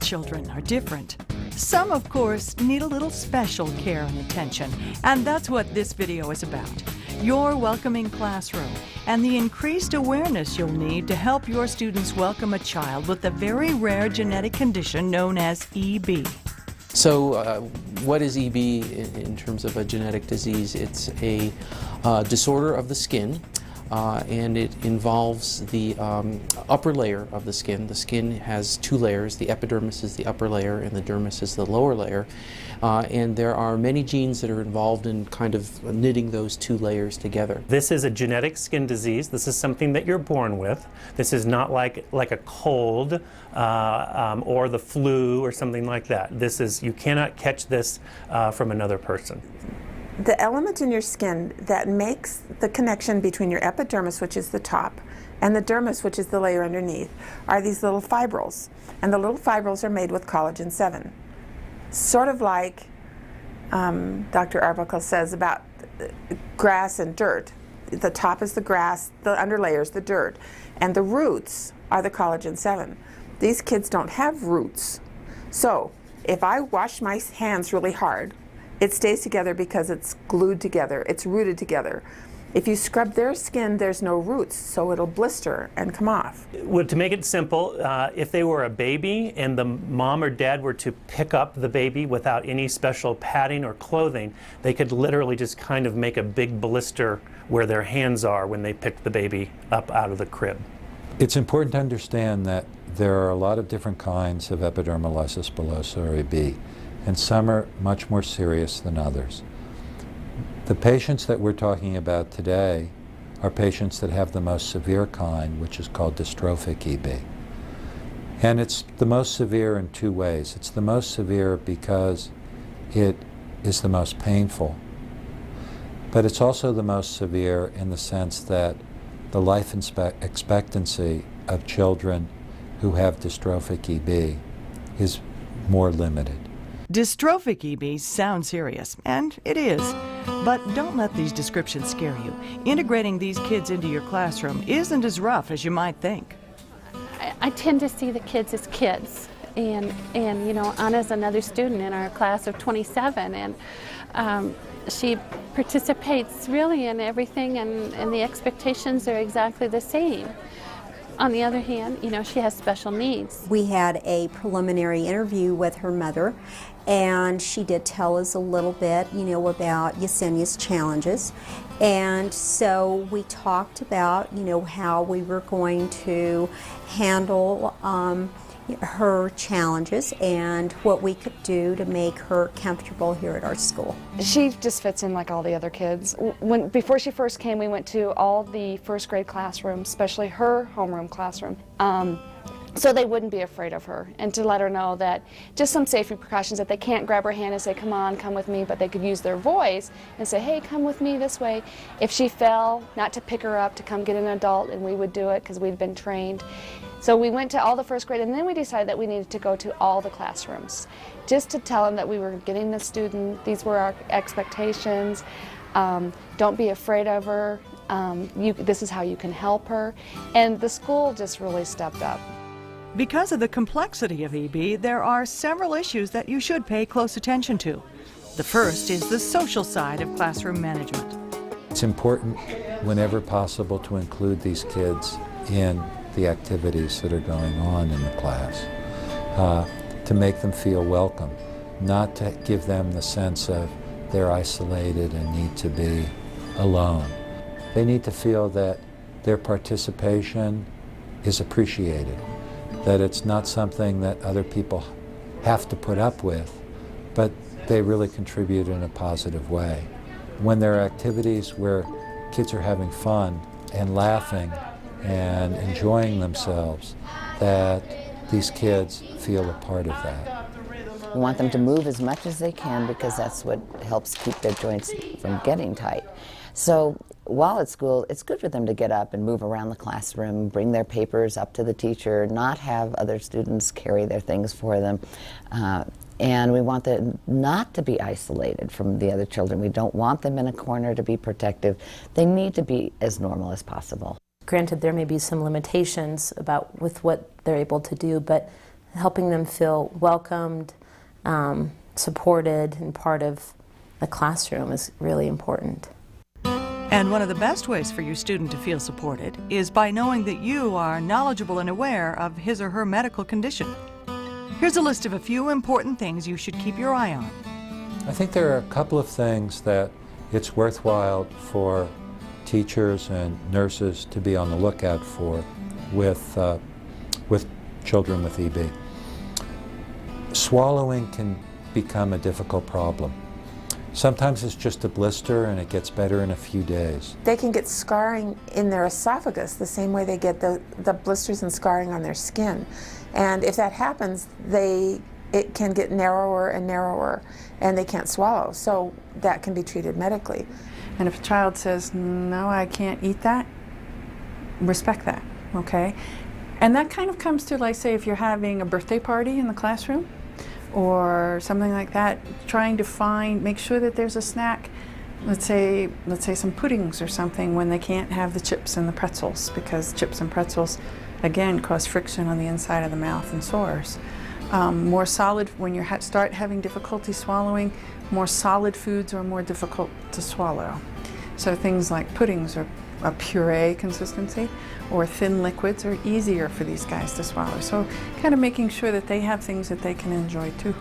children are different. Some, of course, need a little special care and attention, and that's what this video is about. Your welcoming classroom and the increased awareness you'll need to help your students welcome a child with a very rare genetic condition known as EB. So what is EB in terms of a genetic disease? It's a disorder of the skin, and it involves the upper layer of the skin. The skin has two layers. The epidermis is the upper layer and the dermis is the lower layer. And there are many genes that are involved in kind of knitting those two layers together. This is a genetic skin disease. This is something that you're born with. This is not like a cold or the flu or something like that. This is, you cannot catch this from another person. The element in your skin that makes the connection between your epidermis, which is the top, and the dermis, which is the layer underneath, are these little fibrils. And the little fibrils are made with collagen 7. Sort of like Dr. Arbuckle says about grass and dirt. The top is the grass, the underlayer is the dirt, and the roots are the collagen 7. These kids don't have roots. So if I wash my hands really hard, it stays together because it's glued together, it's rooted together. If you scrub their skin, there's no roots, so it'll blister and come off. Well, to make it simple, if they were a baby and the mom or dad were to pick up the baby without any special padding or clothing, they could literally just kind of make a big blister where their hands are when they pick the baby up out of the crib. It's important to understand that there are a lot of different kinds of epidermolysis bullosa or EB, and some are much more serious than others. The patients that we're talking about today are patients that have the most severe kind, which is called dystrophic EB. And it's the most severe in two ways. It's the most severe because it is the most painful, but it's also the most severe in the sense that the life expectancy of children who have dystrophic EB is more limited. Dystrophic EB sounds serious, and it is. But don't let these descriptions scare you. Integrating these kids into your classroom isn't as rough as you might think. I tend to see the kids as kids. And you know, Anna's another student in our class of 27, and she participates really in everything, and the expectations are exactly the same. On the other hand, you know, she has special needs. We had a preliminary interview with her mother, and she did tell us a little bit, you know, about Yesenia's challenges. And so we talked about, you know, how we were going to handle her challenges and what we could do to make her comfortable here at our school. She just fits in like all the other kids. Before she first came, we went to all the first grade classrooms, especially her homeroom classroom, so they wouldn't be afraid of her, and to let her know that just some safety precautions, that they can't grab her hand and say, come on, come with me, but they could use their voice and say, hey, come with me this way. If she fell, not to pick her up, to come get an adult, and we would do it because we'd been trained. So we went to all the first grade, and then we decided that we needed to go to all the classrooms, just to tell them that we were getting the student, these were our expectations, don't be afraid of her, this is how you can help her, and the school just really stepped up. Because of the complexity of EB, there are several issues that you should pay close attention to. The first is the social side of classroom management. It's important whenever possible to include these kids in the activities that are going on in the class, to make them feel welcome, not to give them the sense of they're isolated and need to be alone. They need to feel that their participation is appreciated, that it's not something that other people have to put up with, but they really contribute in a positive way. When there are activities where kids are having fun and laughing and enjoying themselves, that these kids feel a part of that. We want them to move as much as they can because that's what helps keep their joints from getting tight. So while at school, it's good for them to get up and move around the classroom, bring their papers up to the teacher, not have other students carry their things for them. And we want them not to be isolated from the other children. We don't want them in a corner to be protective. They need to be as normal as possible. Granted, there may be some limitations with what they're able to do, but helping them feel welcomed, supported, and part of the classroom is really important. And one of the best ways for your student to feel supported is by knowing that you are knowledgeable and aware of his or her medical condition. Here's a list of a few important things you should keep your eye on. I think there are a couple of things that it's worthwhile for teachers and nurses to be on the lookout for with children with EB. Swallowing can become a difficult problem. Sometimes it's just a blister and it gets better in a few days. They can get scarring in their esophagus the same way they get the blisters and scarring on their skin. And if that happens, it can get narrower and narrower and they can't swallow. So that can be treated medically. And if a child says, no, I can't eat that, respect that, okay? And that kind of comes to, like, say, if you're having a birthday party in the classroom or something like that, trying to make sure that there's a snack, let's say some puddings or something, when they can't have the chips and the pretzels, because chips and pretzels, again, cause friction on the inside of the mouth and sores. More solid, when you start having difficulty swallowing, more solid foods are more difficult to swallow. So things like puddings are a puree consistency, or thin liquids are easier for these guys to swallow. So kind of making sure that they have things that they can enjoy too.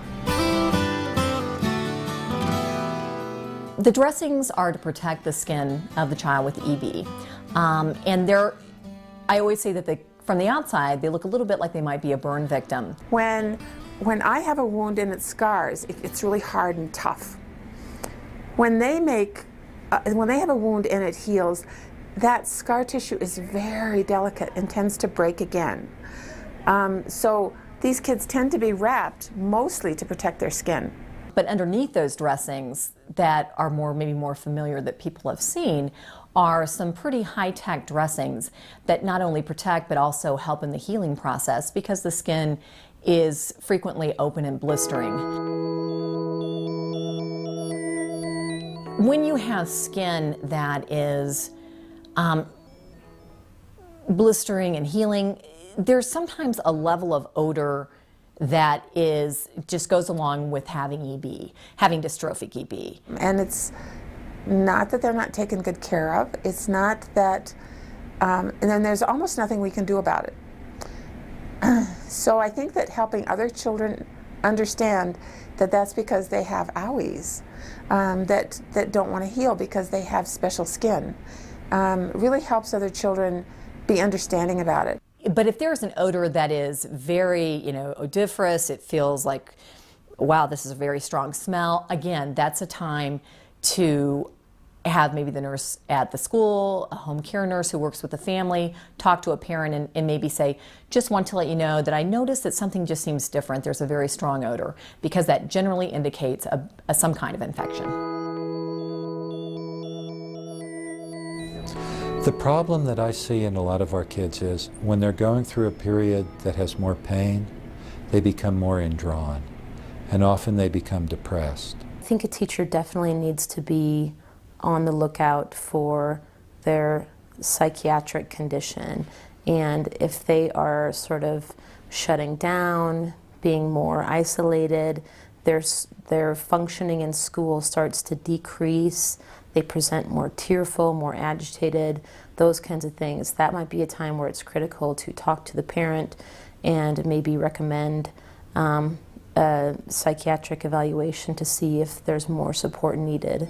The dressings are to protect the skin of the child with EB. And I always say that from the outside, they look a little bit like they might be a burn victim. When I have a wound and it scars, it's really hard and tough. When they have a wound and it heals, that scar tissue is very delicate and tends to break again. So these kids tend to be wrapped mostly to protect their skin. But underneath those dressings that are maybe more familiar that people have seen are some pretty high-tech dressings that not only protect but also help in the healing process, because the skin is frequently open and blistering. When you have skin that is blistering and healing, there's sometimes a level of odor that just goes along with having EB, having dystrophic EB. And it's not that they're not taken good care of, it's not that, and then there's almost nothing we can do about it. So I think that helping other children understand that that's because they have owies, that don't want to heal because they have special skin, really helps other children be understanding about it. But if there's an odor that is very, odoriferous, it feels like, wow, this is a very strong smell, again, that's a time to have maybe the nurse at the school, a home care nurse who works with the family, talk to a parent and maybe say, just want to let you know that I noticed that something just seems different. There's a very strong odor, because that generally indicates some kind of infection. The problem that I see in a lot of our kids is when they're going through a period that has more pain, they become more indrawn, and often they become depressed. I think a teacher definitely needs to be on the lookout for their psychiatric condition, and if they are sort of shutting down, being more isolated, their functioning in school starts to decrease, they present more tearful, more agitated, those kinds of things. That might be a time where it's critical to talk to the parent and maybe recommend a psychiatric evaluation to see if there's more support needed.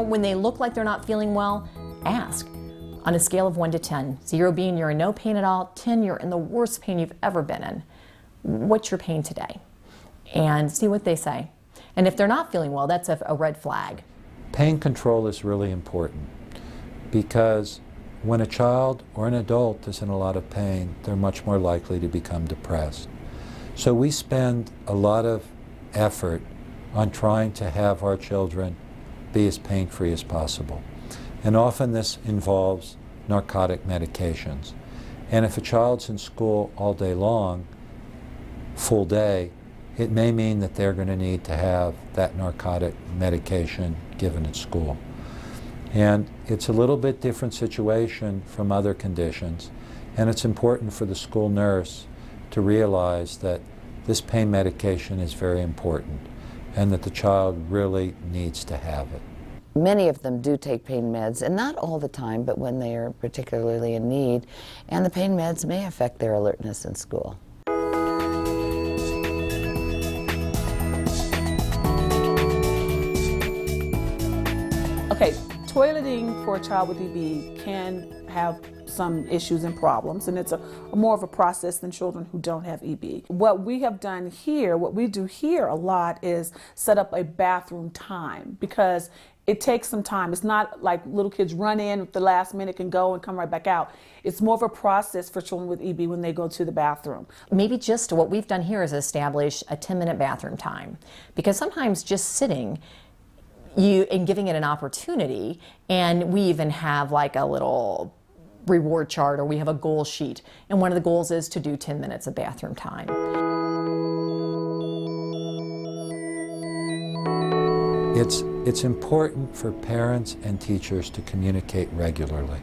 When they look like they're not feeling well, ask. On a scale of 1 to 10, 0 being you're in no pain at all, 10 you're in the worst pain you've ever been in. What's your pain today? And see what they say. And if they're not feeling well, that's a red flag. Pain control is really important, because when a child or an adult is in a lot of pain, they're much more likely to become depressed. So we spend a lot of effort on trying to have our children be as pain-free as possible. And often this involves narcotic medications. And if a child's in school all day long, full day, it may mean that they're going to need to have that narcotic medication given at school. And it's a little bit different situation from other conditions, and it's important for the school nurse to realize that this pain medication is very important and that the child really needs to have it. Many of them do take pain meds, and not all the time, but when they are particularly in need, and the pain meds may affect their alertness in school. Okay, toileting for a child with EB can have some issues and problems, and it's more of a process than children who don't have EB. What we have done here, what we do here a lot, is set up a bathroom time, because it takes some time. It's not like little kids run in at the last minute and go and come right back out. It's more of a process for children with EB when they go to the bathroom. Maybe just what we've done here is establish a 10-minute bathroom time, because sometimes just sitting and giving it an opportunity, and we even have like a little reward chart, or we have a goal sheet, and one of the goals is to do 10 minutes of bathroom time. It's important for parents and teachers to communicate regularly.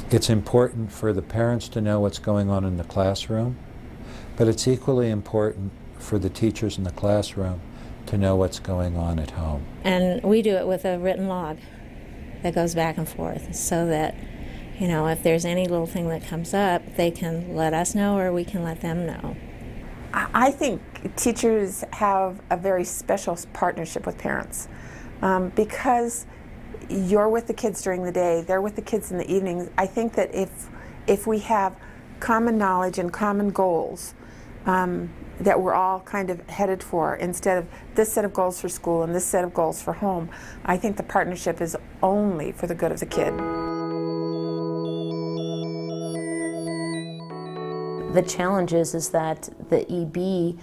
It's important for the parents to know what's going on in the classroom, but it's equally important for the teachers in the classroom to know what's going on at home. And we do it with a written log that goes back and forth, so that, you know, if there's any little thing that comes up, they can let us know or we can let them know. I think teachers have a very special partnership with parents, because you're with the kids during the day, they're with the kids in the evenings. I think that if we have common knowledge and common goals that we're all kind of headed for, instead of this set of goals for school and this set of goals for home, I think the partnership is only for the good of the kid. The challenge is that the EB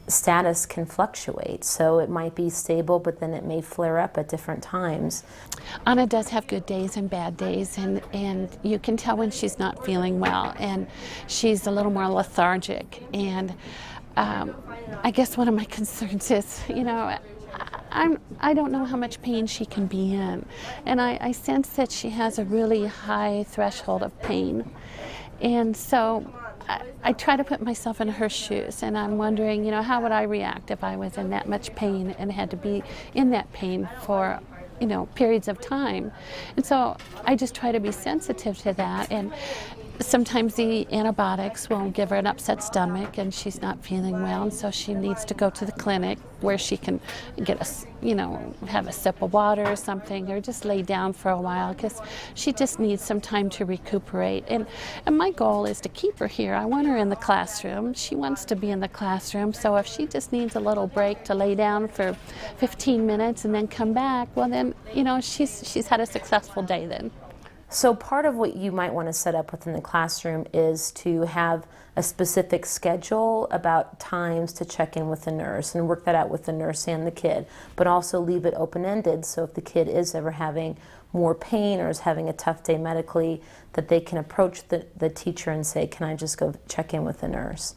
status can fluctuate, so it might be stable, but then it may flare up at different times. Anna does have good days and bad days, and you can tell when she's not feeling well, and she's a little more lethargic. And I guess one of my concerns is, you know, I don't know how much pain she can be in, and I sense that she has a really high threshold of pain, and so I try to put myself in her shoes, and I'm wondering, you know, how would I react if I was in that much pain and had to be in that pain for, you know, periods of time. And so I just try to be sensitive to that, and sometimes the antibiotics will give her an upset stomach and she's not feeling well, and so she needs to go to the clinic where she can get a, you know, have a sip of water or something, or just lay down for a while, because she just needs some time to recuperate. And my goal is to keep her here. I want her in the classroom. She wants to be in the classroom, so if she just needs a little break to lay down for 15 minutes and then come back, well then, you know, she's had a successful day then. So part of what you might want to set up within the classroom is to have a specific schedule about times to check in with the nurse, and work that out with the nurse and the kid, but also leave it open-ended, so if the kid is ever having more pain or is having a tough day medically, that they can approach the teacher and say, can I just go check in with the nurse?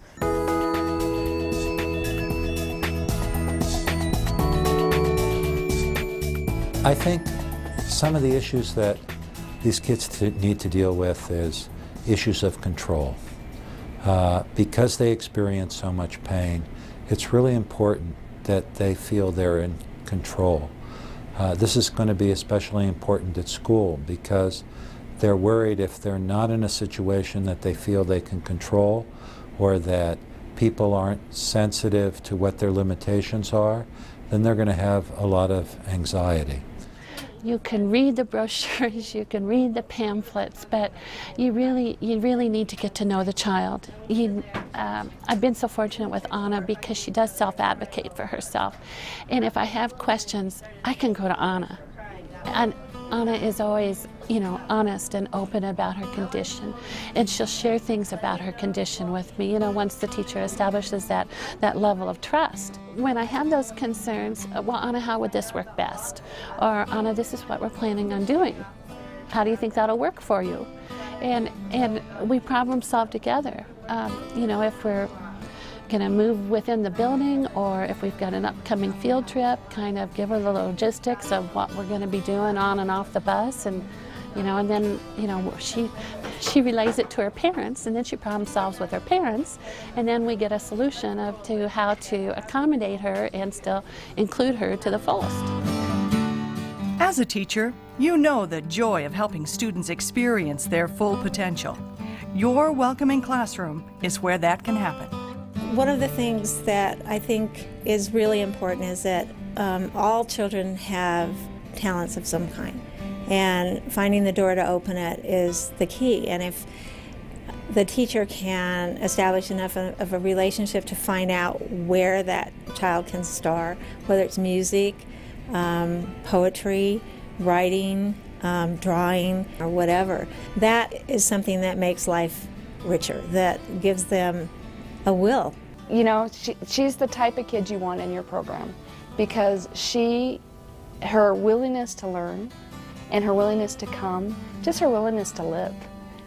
I think some of the issues that these kids need to deal with is issues of control. Because they experience so much pain, it's really important that they feel they're in control. This is going to be especially important at school, because they're worried if they're not in a situation that they feel they can control, or that people aren't sensitive to what their limitations are, then they're going to have a lot of anxiety. You can read the brochures, you can read the pamphlets, but you really need to get to know the child. I've been so fortunate with Anna, because she does self-advocate for herself. And if I have questions, I can go to Anna. And Anna is always, you know, honest and open about her condition, and she'll share things about her condition with me, you know, once the teacher establishes that level of trust. When I have those concerns, well, Anna, how would this work best? Or, Anna, this is what we're planning on doing. How do you think that'll work for you? And we problem solve together. You know, if we're going to move within the building, or if we've got an upcoming field trip, kind of give her the logistics of what we're going to be doing on and off the bus, and and then she relays it to her parents, and then she problem solves with her parents, and then we get a solution to how to accommodate her and still include her to the fullest. As a teacher, you know the joy of helping students experience their full potential. Your welcoming classroom is where that can happen. One of the things that I think is really important is that all children have talents of some kind, and finding the door to open it is the key. And if the teacher can establish enough of a relationship to find out where that child can star, whether it's music, poetry, writing, drawing, or whatever, that is something that makes life richer, that gives them a will. She's the type of kid you want in your program, because her willingness to learn and her willingness to come, just her willingness to live,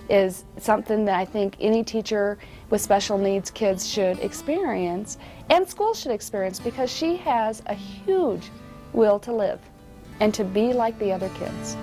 is something that I think any teacher with special needs kids should experience, and schools should experience, because she has a huge will to live and to be like the other kids.